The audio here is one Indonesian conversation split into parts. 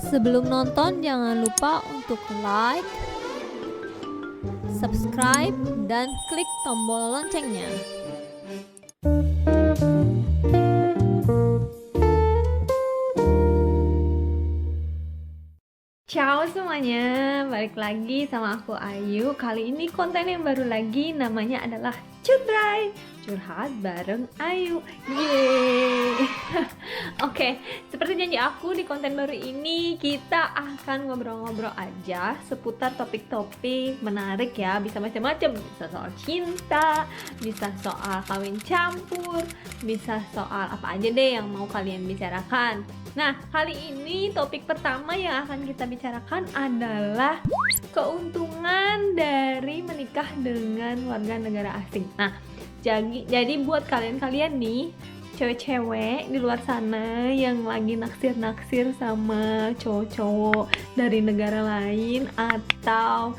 Sebelum nonton jangan lupa untuk like, subscribe, dan klik tombol loncengnya. Ciao semuanya, balik lagi sama aku Ayu. Kali ini konten yang baru lagi, namanya adalah Cutray, curhat bareng Ayu. Yeay. Oke, seperti janji aku di konten baru ini kita akan ngobrol-ngobrol aja seputar topik-topik menarik ya. Bisa macam-macam, bisa soal cinta, bisa soal kawin campur, bisa soal apa aja deh yang mau kalian bicarakan. Nah, kali ini topik pertama yang akan kita bicarakan adalah keuntungan dari menikah dengan warga negara asing. Nah, jadi buat kalian-kalian nih, cewek-cewek di luar sana yang lagi naksir-naksir sama cowok-cowok dari negara lain atau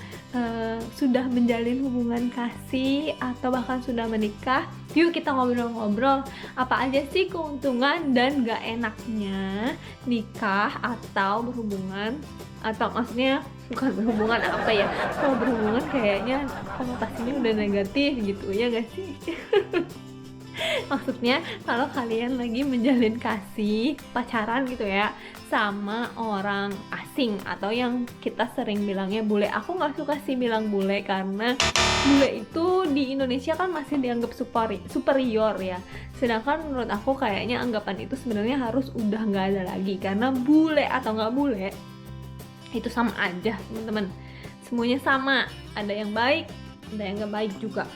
sudah menjalin hubungan kasih atau bahkan sudah menikah, yuk kita ngobrol-ngobrol apa aja sih keuntungan dan gak enaknya nikah atau berhubungan, atau maksudnya bukan berhubungan apa ya, kalau berhubungan kayaknya konotasinya udah negatif gitu ya gak sih? Maksudnya kalau kalian lagi menjalin kasih pacaran gitu ya sama orang asing atau yang kita sering bilangnya bule. Aku nggak suka sih bilang bule karena bule itu di Indonesia kan masih dianggap superior ya. Sedangkan menurut aku kayaknya anggapan itu sebenarnya harus udah nggak ada lagi, karena bule atau nggak bule itu sama aja teman-teman. Semuanya sama, ada yang baik, ada yang nggak baik juga.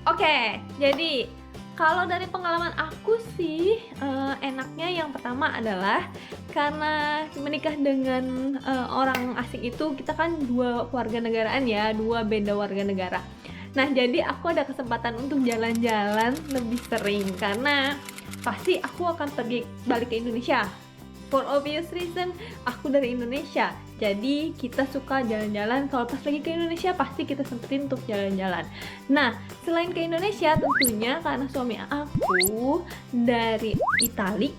Oke, jadi kalau dari pengalaman aku sih, enaknya yang pertama adalah karena menikah dengan orang asing itu kita kan dua warga negaraan ya, dua beda warga negara. Nah, jadi aku ada kesempatan untuk jalan-jalan lebih sering karena pasti aku akan pergi balik ke Indonesia. For obvious reason, aku dari Indonesia. Jadi kita suka jalan-jalan, kalau pas lagi ke Indonesia pasti kita sempetin untuk jalan-jalan. Nah, selain ke Indonesia tentunya karena suami aku dari Itali,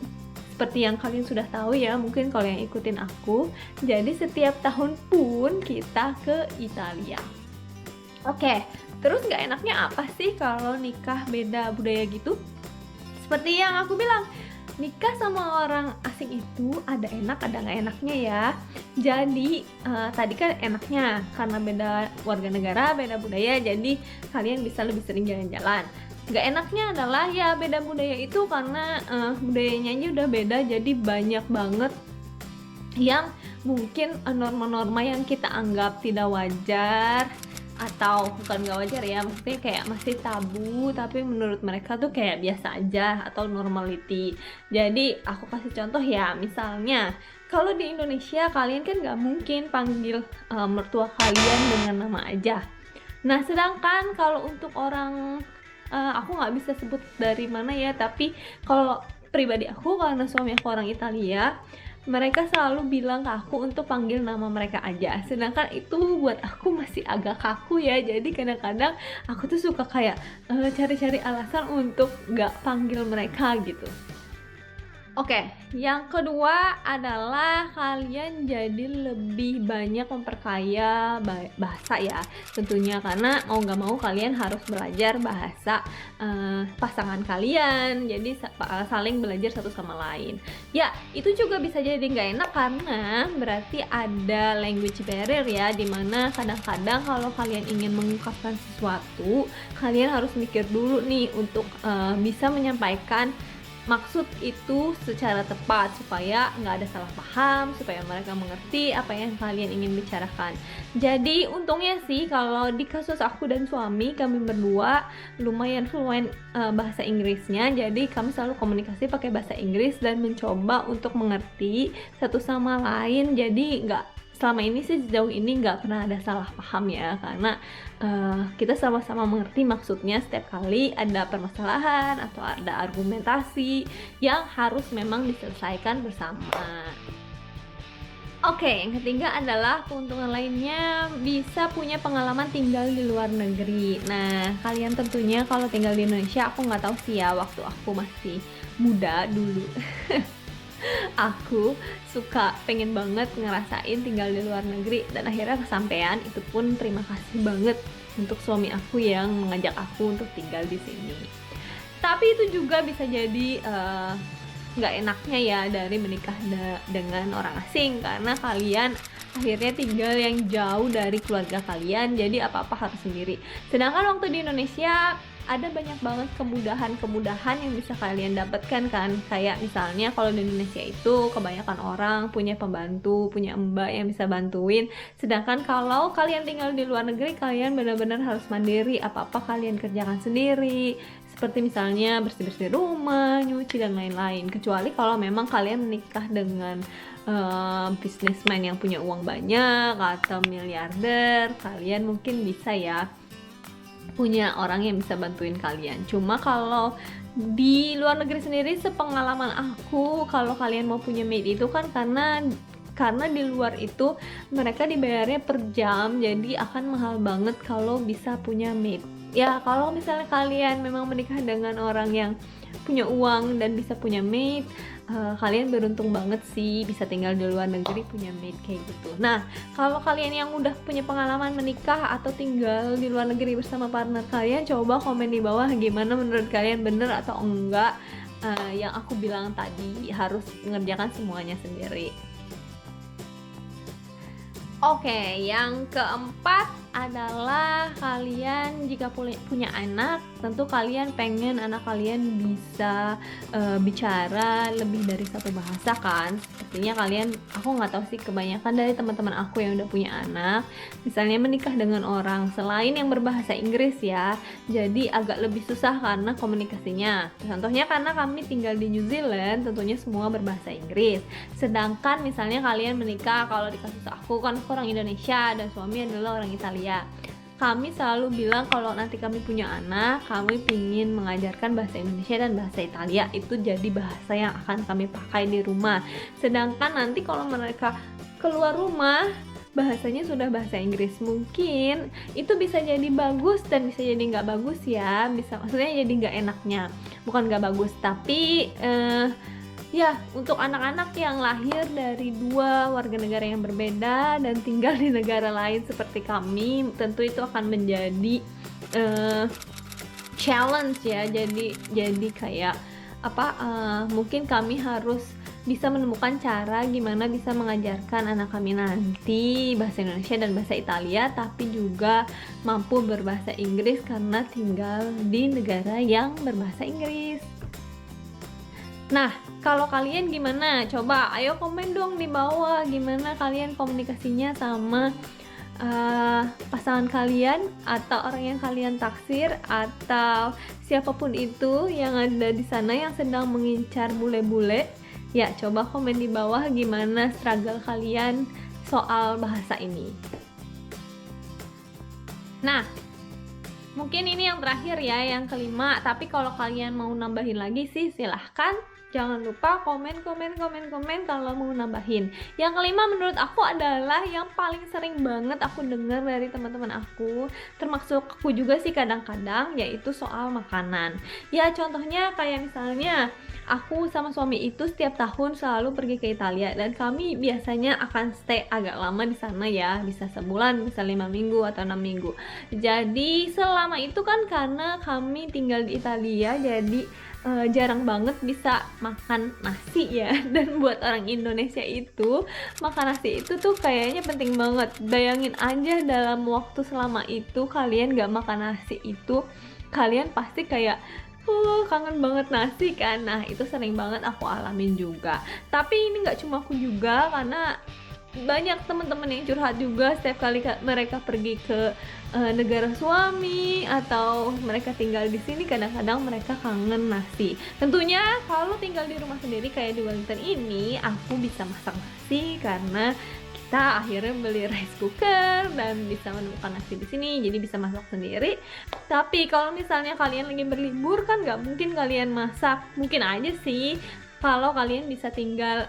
seperti yang kalian sudah tahu ya, mungkin kalau yang ikutin aku. Jadi setiap tahun pun kita ke Italia. Oke, terus gak enaknya apa sih kalau nikah beda budaya gitu? Seperti yang aku bilang, nikah sama orang asing itu ada enak ada nggak enaknya ya. Jadi tadi kan enaknya karena beda warga negara, beda budaya, jadi kalian bisa lebih sering jalan-jalan. Nggak enaknya adalah ya beda budaya itu karena budayanya aja udah beda, jadi banyak banget yang mungkin norma-norma yang kita anggap tidak wajar atau bukan nggak wajar ya, maksudnya kayak masih tabu tapi menurut mereka tuh kayak biasa aja atau normality. Jadi aku kasih contoh ya, misalnya kalau di Indonesia kalian kan nggak mungkin panggil mertua kalian dengan nama aja. Nah, sedangkan kalau untuk orang aku nggak bisa sebut dari mana ya, tapi kalau pribadi aku karena suami aku orang Italia, mereka selalu bilang ke aku untuk panggil nama mereka aja. Sedangkan itu buat aku masih agak kaku ya. Jadi kadang-kadang aku tuh suka kayak cari-cari alasan untuk gak panggil mereka gitu. Oke, yang kedua adalah kalian jadi lebih banyak memperkaya bahasa ya, tentunya karena mau nggak mau kalian harus belajar bahasa pasangan kalian, jadi saling belajar satu sama lain. Ya, itu juga bisa jadi nggak enak karena berarti ada language barrier ya, dimana kadang-kadang kalau kalian ingin mengungkapkan sesuatu, kalian harus mikir dulu nih untuk bisa menyampaikan maksud itu secara tepat supaya nggak ada salah paham, supaya mereka mengerti apa yang kalian ingin bicarakan. Jadi untungnya sih kalau di kasus aku dan suami, kami berdua lumayan fluent bahasa Inggrisnya, jadi kami selalu komunikasi pakai bahasa Inggris dan mencoba untuk mengerti satu sama lain. Jadi selama ini sih sejauh ini nggak pernah ada salah paham ya, karena kita sama-sama mengerti maksudnya setiap kali ada permasalahan atau ada argumentasi yang harus memang diselesaikan bersama. Oke, yang ketiga adalah keuntungan lainnya bisa punya pengalaman tinggal di luar negeri. Nah, kalian tentunya kalau tinggal di Indonesia, aku nggak tahu sih ya waktu aku masih muda dulu. Aku suka pengen banget ngerasain tinggal di luar negeri dan akhirnya kesampaian. Itu pun terima kasih banget untuk suami aku yang mengajak aku untuk tinggal di sini. Tapi itu juga bisa jadi nggak enaknya ya dari menikah dengan orang asing, karena kalian akhirnya tinggal yang jauh dari keluarga kalian, jadi apa-apa harus sendiri. Sedangkan waktu di Indonesia ada banyak banget kemudahan-kemudahan yang bisa kalian dapatkan kan. Kayak misalnya kalau di Indonesia itu kebanyakan orang punya pembantu, punya mbak yang bisa bantuin. Sedangkan kalau kalian tinggal di luar negeri, kalian benar-benar harus mandiri, apa-apa kalian kerjakan sendiri. Seperti misalnya bersih-bersih rumah, nyuci dan lain-lain. Kecuali kalau memang kalian menikah dengan businessman yang punya uang banyak atau miliarder, kalian mungkin bisa ya punya orang yang bisa bantuin kalian. Cuma kalau di luar negeri sendiri, sepengalaman aku, kalau kalian mau punya maid itu kan karena di luar itu mereka dibayarnya per jam, jadi akan mahal banget kalau bisa punya maid. Ya kalau misalnya kalian memang menikah dengan orang yang punya uang dan bisa punya maid, kalian beruntung banget sih bisa tinggal di luar negeri punya maid kayak gitu. Nah, kalau kalian yang udah punya pengalaman menikah atau tinggal di luar negeri bersama partner kalian, coba komen di bawah gimana menurut kalian, bener atau enggak yang aku bilang tadi harus mengerjakan semuanya sendiri. Oke, yang keempat adalah kalian jika punya anak, tentu kalian pengen anak kalian bisa bicara lebih dari satu bahasa kan. Sepertinya kalian, aku nggak tahu sih, kebanyakan dari teman-teman aku yang udah punya anak, misalnya menikah dengan orang selain yang berbahasa Inggris ya, jadi agak lebih susah karena komunikasinya. Contohnya karena kami tinggal di New Zealand, tentunya semua berbahasa Inggris. Sedangkan misalnya kalian menikah, kalau di kasus aku kan orang Indonesia dan suami adalah orang Italia. Kami selalu bilang kalau nanti kami punya anak, kami ingin mengajarkan bahasa Indonesia dan bahasa Italia, itu jadi bahasa yang akan kami pakai di rumah. Sedangkan nanti kalau mereka keluar rumah, bahasanya sudah bahasa Inggris. Mungkin itu bisa jadi bagus dan bisa jadi nggak bagus ya, bisa, maksudnya jadi nggak enaknya, bukan nggak bagus, tapi ya, untuk anak-anak yang lahir dari dua warga negara yang berbeda dan tinggal di negara lain seperti kami, tentu itu akan menjadi challenge ya. Jadi kayak mungkin kami harus bisa menemukan cara gimana bisa mengajarkan anak kami nanti bahasa Indonesia dan bahasa Italia, tapi juga mampu berbahasa Inggris karena tinggal di negara yang berbahasa Inggris. Nah, kalau kalian gimana? Coba ayo komen dong di bawah gimana kalian komunikasinya sama pasangan kalian atau orang yang kalian taksir atau siapapun itu yang ada di sana yang sedang mengincar bule-bule. Ya, coba komen di bawah gimana struggle kalian soal bahasa ini. Nah, mungkin ini yang terakhir ya, yang kelima. Tapi kalau kalian mau nambahin lagi sih silahkan. Jangan lupa komen kalau mau nambahin. Yang kelima menurut aku adalah yang paling sering banget aku dengar dari teman-teman aku, termasuk aku juga sih kadang-kadang, yaitu soal makanan. Ya contohnya kayak misalnya aku sama suami itu setiap tahun selalu pergi ke Italia dan kami biasanya akan stay agak lama di sana ya, bisa sebulan, bisa 5 minggu atau 6 minggu. Jadi selama itu kan karena kami tinggal di Italia, jadi jarang banget bisa makan nasi ya. Dan buat orang Indonesia itu makan nasi itu tuh kayaknya penting banget. Bayangin aja dalam waktu selama itu kalian gak makan nasi itu, kalian pasti kayak kangen banget nasi kan. Nah itu sering banget aku alamin juga. Tapi ini gak cuma aku juga, karena banyak teman-teman yang curhat juga setiap kali mereka pergi ke negara suami atau mereka tinggal di sini, kadang-kadang mereka kangen nasi. Tentunya kalau tinggal di rumah sendiri kayak di Wellington ini, aku bisa masak nasi karena kita akhirnya beli rice cooker dan bisa menemukan nasi di sini, jadi bisa masak sendiri. Tapi kalau misalnya kalian lagi berlibur kan nggak mungkin kalian masak. Mungkin aja sih kalau kalian bisa tinggal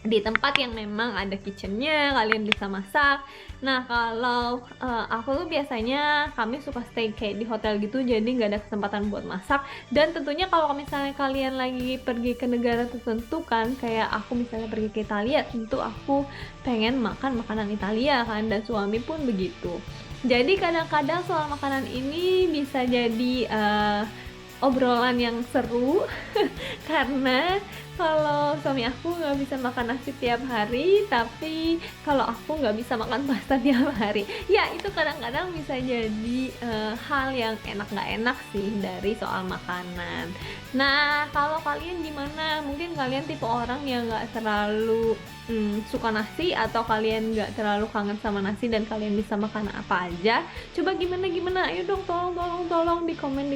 di tempat yang memang ada kitchennya, kalian bisa masak. Nah kalau aku tuh biasanya kami suka stay kayak di hotel gitu, jadi nggak ada kesempatan buat masak. Dan tentunya kalau misalnya kalian lagi pergi ke negara tertentu kan, kayak aku misalnya pergi ke Italia, tentu aku pengen makan makanan Italia kan, dan suami pun begitu. Jadi kadang-kadang soal makanan ini bisa jadi obrolan yang seru karena kalau suami aku nggak bisa makan nasi tiap hari, tapi kalau aku nggak bisa makan pasta tiap hari. Ya itu kadang-kadang bisa jadi hal yang enak nggak enak sih dari soal makanan. Nah kalau kalian gimana? Mungkin kalian tipe orang yang nggak terlalu suka nasi, atau kalian nggak terlalu kangen sama nasi dan kalian bisa makan apa aja. Coba gimana, ayo dong, tolong di komen.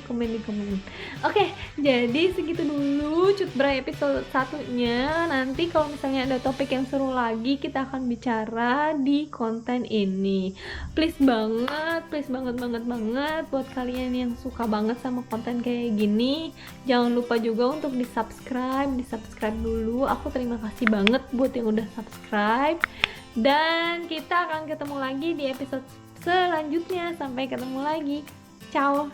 Oke, jadi segitu dulu Cutbray episode satunya. Nanti kalau misalnya ada topik yang seru lagi, kita akan bicara di konten ini. Please banget buat kalian yang suka banget sama konten kayak gini, jangan lupa juga untuk di subscribe dulu. Aku terima kasih banget buat yang udah subscribe, dan kita akan ketemu lagi di episode selanjutnya. Sampai ketemu lagi, ciao.